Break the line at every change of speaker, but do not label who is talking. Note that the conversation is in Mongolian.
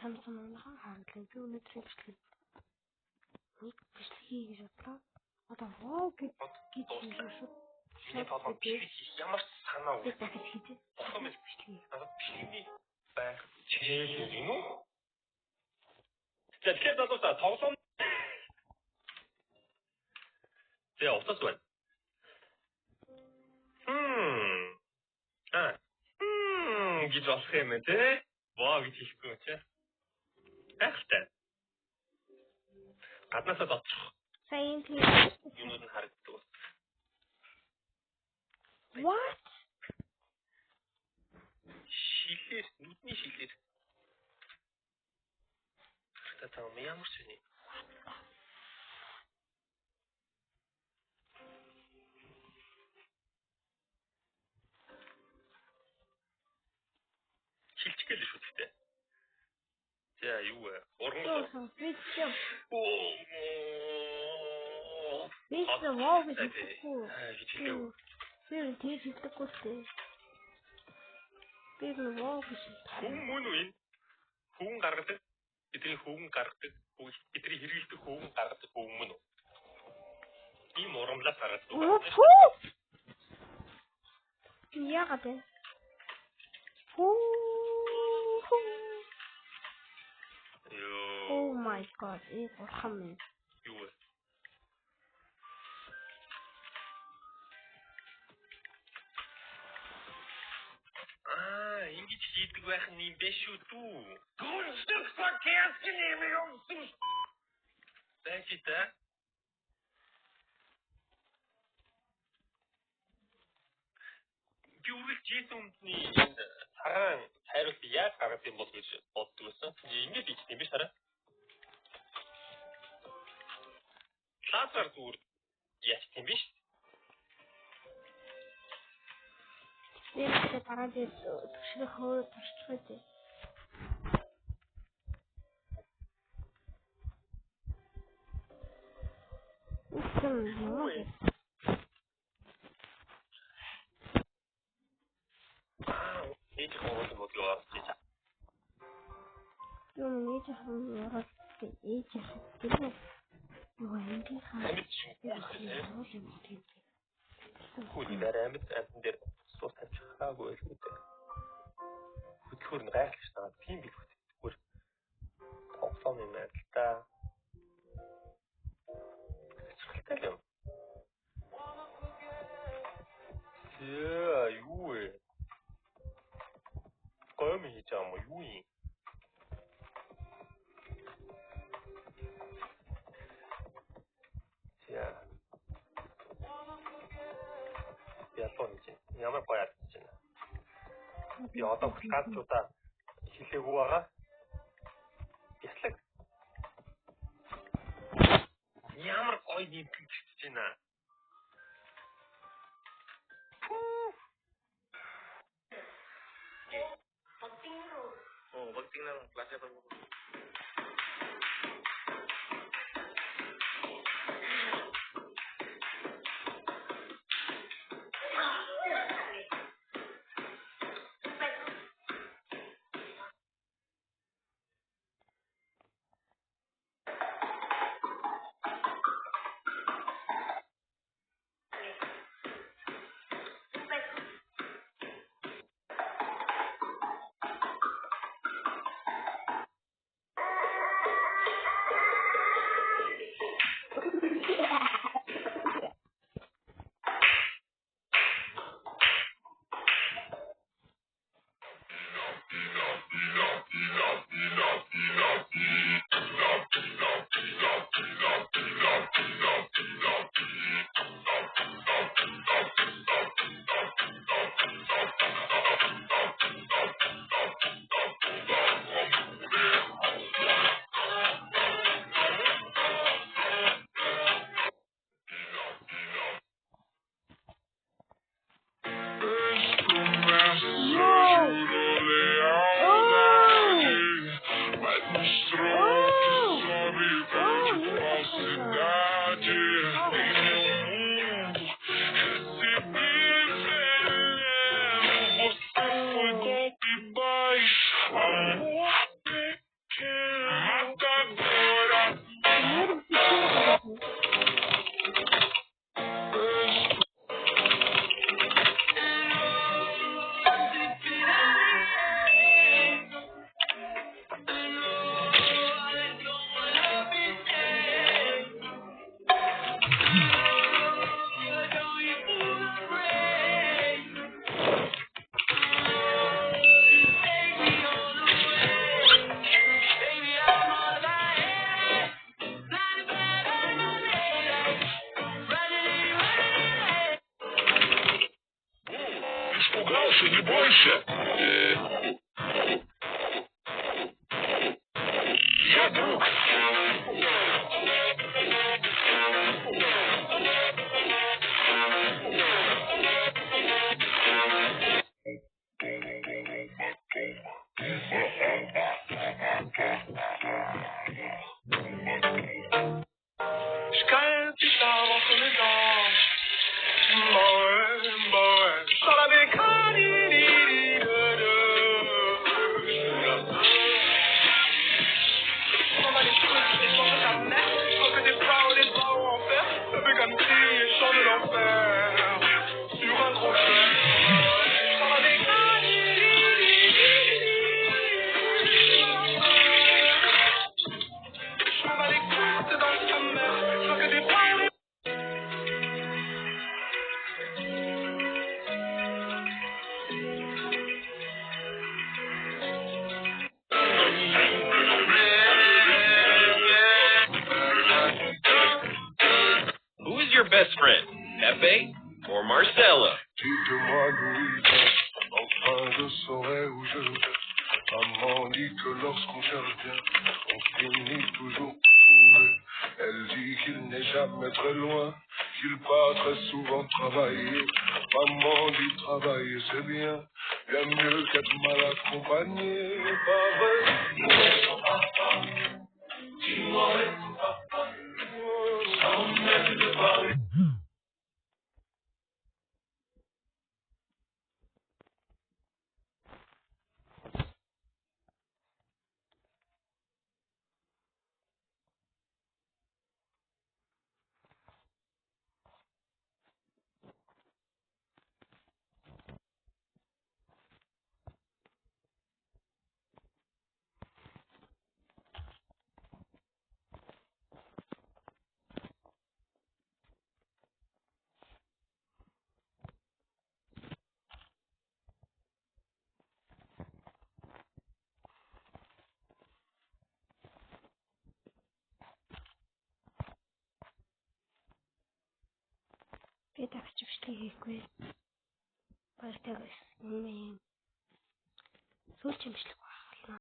Samsung хандлаа. Би өнөөдөр бичлэг хийж бодлоо. Одоо воо гэж шууд.
Миний толгой ямар санаа
үү? Дахиж хийж.
Бохом бичлэг. Надад бичлэгний байх чийл юм уу? Тэгэхээр залуусаа тоглоом. Тэгээ утас байна. гэж болох юм те. Ваа гэж хэлэхгүй ч. Ахтай. Гаднаасаа доторх.
Сайн тийм.
Юунууд нь харагддаг.
What?
Шилээр, нүдний шилээр. Татаа ямар ч юм. Шилчих гээл шүү дээ. За юу вэ? Ургамал.
Видео.
Оо.
Видео вау гэж хэлэхгүй.
Видео.
Би тийм хэлэхгүй дээ. Би вау гэж хэлэхгүй.
Хүн үү? Хүн гаргадаг. Бидний хүн гаргадаг. Бидний хэрэглэдэг хүн гаргадаг хүн үү? Ийм ургамлаас гаргадаг.
Яагаад вэ? Oh my god, ਇਹ бурхан минь.
Юу вэ? Ингэж хийдэг байх нь юм биш үү дүү? Гүнзгий факерс гэнэм юм. Бэчита. Гүрэл жисүмний цагаан хайруулт яаж гаргах юм бол гэж боддог байсан. Ингэж хийх юм биш хараа. Лазер зүгээр яаж юм биш.
Нэрээ дараа дээр төшрөх хөө туршчихвээ.
Ээж хаваад модлоо авчиж.
Юу нээж хаваад ээж хаваад юу энэ хаа.
Хөөний дарамт амтан дээр суус тавьчихаагүй л гэдэг. Хөдөлгөөр нь гайхалтай шнаа. Тийм бил хөдөлгөөр. Тоглоом юм аа л та. Хэцүү юм. Яа, юу вэ? Гом хийж байгаа юм юу юм? Яа. Ямар гоё яд чинь. Би одоо гадчуудаа хэлээгүй байгаа. Яслаг. Ямар гоё нэмэгдэж байна. Bagtingnan klase to.
Who's your best friend, Pepe or Marcella?
Dites-moi d'où il vient, enfin je saurai où je vais. Maman dit que lorsqu'on cherche bien, on finit toujours par trouver. Elle dit qu'il n'est jamais très loin, qu'il part très souvent travailler. Maman dit travailler c'est bien, bien mieux qu'être mal accompagné. Pas vrai? Dis-moi, papa, sans même de parler.
Би тагч бичлэг хийхгүй. Баяртай байсан юм. Сүүлч имжлэг